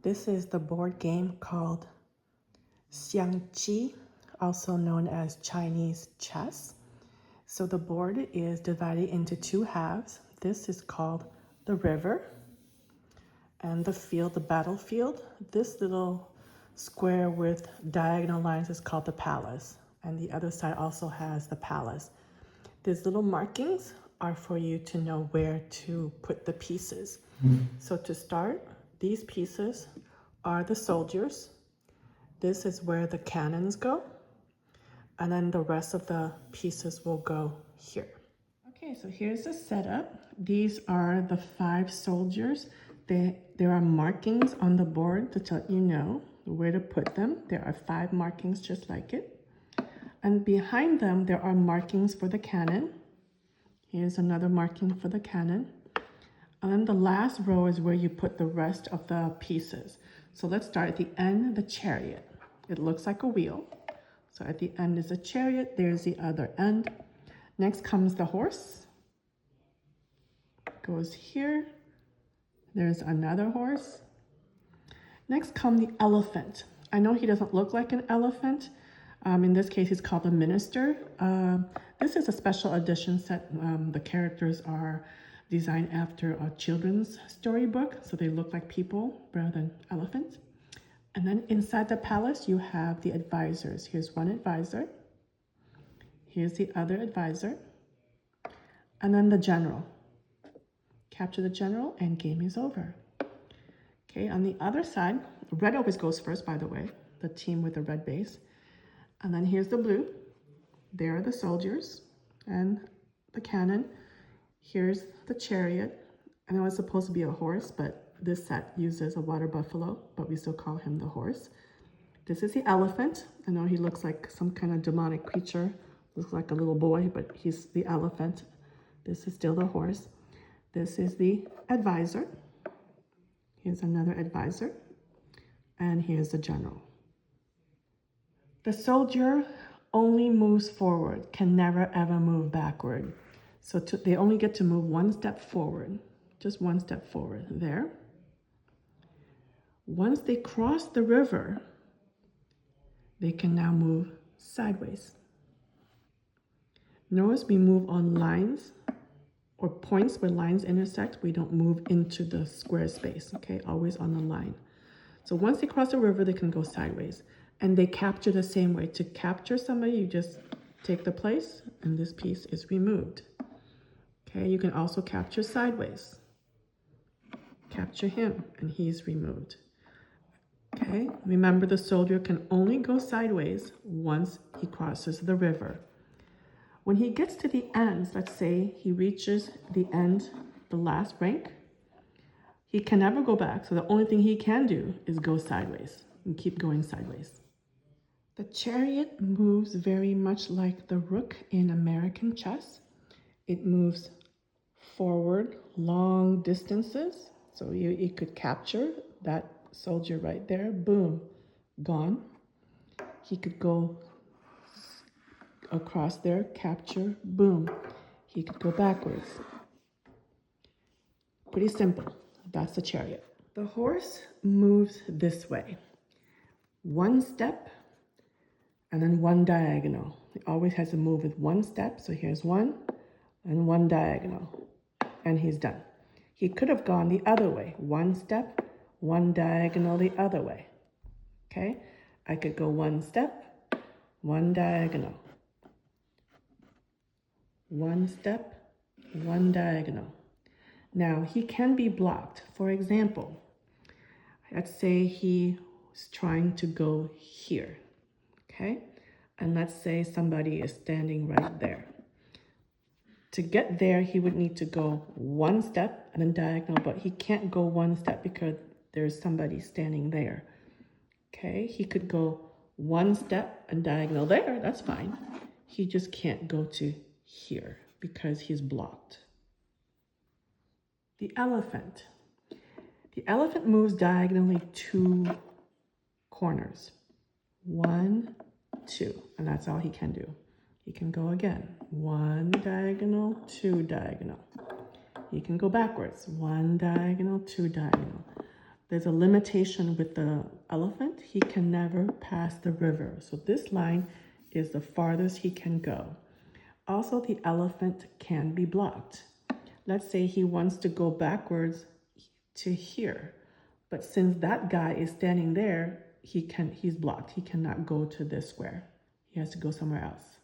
This is the board game called Xiangqi, also known as Chinese chess. So the board is divided into two halves. This is called the river, and the field, the battlefield. This little square with diagonal lines is called the palace, and the other side also has the palace. These little markings are for you to know where to put the pieces. So to start, these pieces are the soldiers. This is where the cannons go, and then the rest of the pieces will go here. Okay, so here's the setup. These are the 5 soldiers. There are markings on the board to let you know where to put them. There are 5 markings just like it. And behind them, there are markings for the cannon. Here's another marking for the cannon. And then the last row is where you put the rest of the pieces. So let's start at the end, the chariot. It looks like a wheel. So at the end is a chariot, there's the other end. Next comes the horse. Goes here. There's another horse. Next comes the elephant. I know he doesn't look like an elephant. In this case, he's called the minister. This is a special edition set. The characters are designed after a children's storybook, so they look like people rather than elephants. And then inside the palace, you have the advisors. Here's one advisor. Here's the other advisor. And then the general. Capture the general and game is over. Okay, on the other side, red always goes first, by the way, the team with the red base. And then here's the blue. There are the soldiers and the cannon. Here's the chariot. I know it's supposed to be a horse, but this set uses a water buffalo, but we still call him the horse. This is the elephant. I know he looks like some kind of demonic creature. Looks like a little boy, but he's the elephant. This is still the horse. This is the advisor. Here's another advisor. And here's the general. The soldier only moves forward, can never ever move backward. So they only get to move one step forward, just one step forward there. Once they cross the river, they can now move sideways. Notice we move on lines or points where lines intersect. We don't move into the square space, okay? Always on the line. So once they cross the river, they can go sideways. And they capture the same way. To capture somebody, you just take the place and this piece is removed. Okay, you can also capture sideways. Capture him and he's removed. Okay, remember the soldier can only go sideways once he crosses the river. When he gets to the ends, let's say he reaches the end, the last rank, he can never go back. So the only thing he can do is go sideways and keep going sideways. The chariot moves very much like the rook in American chess. It moves forward long distances. So you could capture that soldier right there. Boom, gone. He could go across there, capture, boom. He could go backwards. Pretty simple. That's the chariot. The horse moves this way. One step, and then one diagonal. It always has to move with one step. So here's one and one diagonal, and he's done. He could have gone the other way. One step, one diagonal the other way. Okay, I could go one step, one diagonal. One step, one diagonal. Now he can be blocked. For example, let's say he's trying to go here. Okay, and let's say somebody is standing right there. To get there, he would need to go one step and then diagonal, but he can't go one step because there's somebody standing there. Okay, he could go one step and diagonal there, that's fine. He just can't go to here because he's blocked. The elephant. The elephant moves diagonally 2 corners. 1, 2, and that's all he can do. He can go again. 1 diagonal, 2 diagonal. He can go backwards. 1 diagonal, 2 diagonal. There's a limitation with the elephant. He can never pass the river. So this line is the farthest he can go. Also, the elephant can be blocked. Let's say he wants to go backwards to here. But since that guy is standing there, he's blocked. He cannot go to this square. He has to go somewhere else.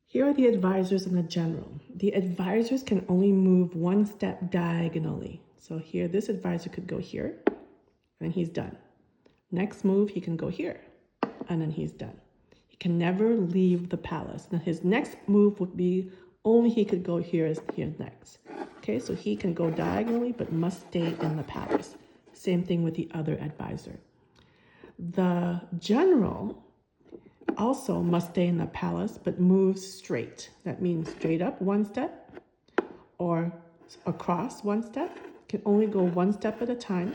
Here are the advisors and the general. The advisors can only move one step diagonally. So here, this advisor could go here, and he's done. Next move, he can go here, and then he's done. He can never leave the palace. Now his next move would be only he could go here next. Okay, so he can go diagonally, but must stay in the palace. Same thing with the other advisor. The general also must stay in the palace, but moves straight. That means straight up one step or across one step. Can only go one step at a time.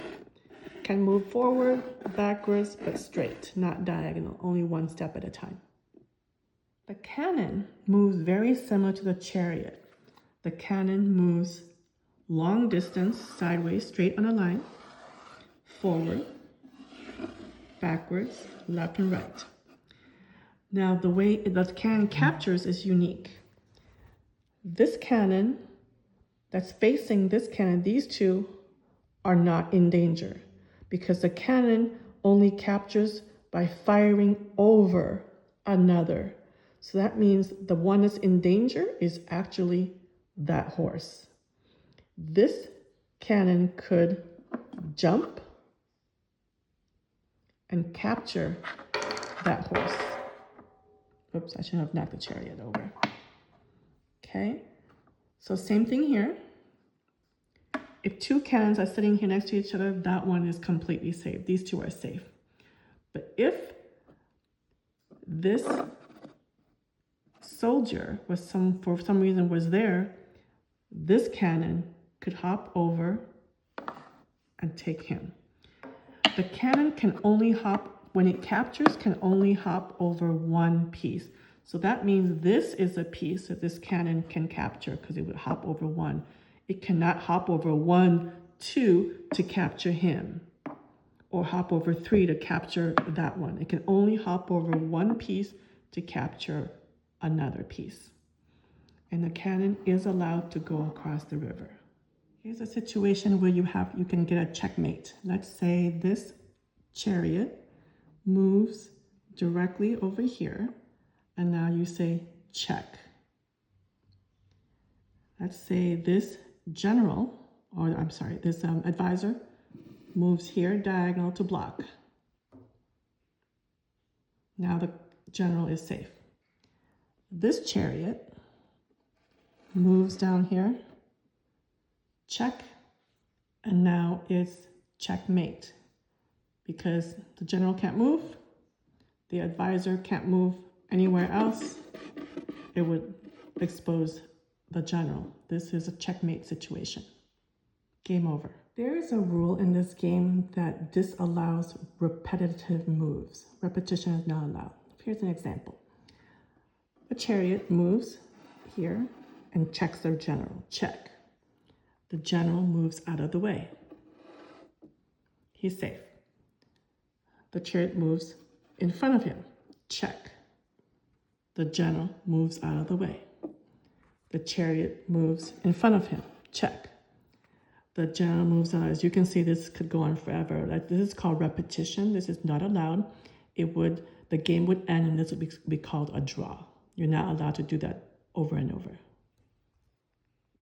Can move forward, backwards, but straight, not diagonal, only one step at a time. The cannon moves very similar to the chariot. The cannon moves long distance, sideways, straight on a line, forward, backwards, left and right. Now, the way the cannon captures is unique. This cannon that's facing this cannon, these two are not in danger because the cannon only captures by firing over another. So that means the one that's in danger is actually that horse. This cannon could jump and capture that horse. Oops, I should have knocked the chariot over. Okay, so same thing here. If two cannons are sitting here next to each other, that one is completely safe. These two are safe. But if this soldier for some reason was there, this cannon could hop over and take him. The cannon can only hop, when it captures, can only hop over one piece. So that means this is a piece that this cannon can capture because it would hop over one. It cannot hop over 1, 2 to capture him, or hop over 3 to capture that one. It can only hop over one piece to capture another piece. And the cannon is allowed to go across the river. Here's a situation where you can get a checkmate. Let's say this chariot moves directly over here, and now you say check. Let's say this this advisor moves here diagonal to block. Now the general is safe. This chariot moves down here, check, and now it's checkmate because the general can't move, the advisor can't move anywhere else. It would expose the general. This is a checkmate situation. Game over. There is a rule in this game that disallows repetitive moves. Repetition is not allowed. Here's an example. A chariot moves here and checks their general. Check. The general moves out of the way. He's safe. The chariot moves in front of him. Check. The general moves out of the way. The chariot moves in front of him. Check. The general moves on. As you can see, this could go on forever. This is called repetition. This is not allowed. The game would end and this would be called a draw. You're not allowed to do that over and over.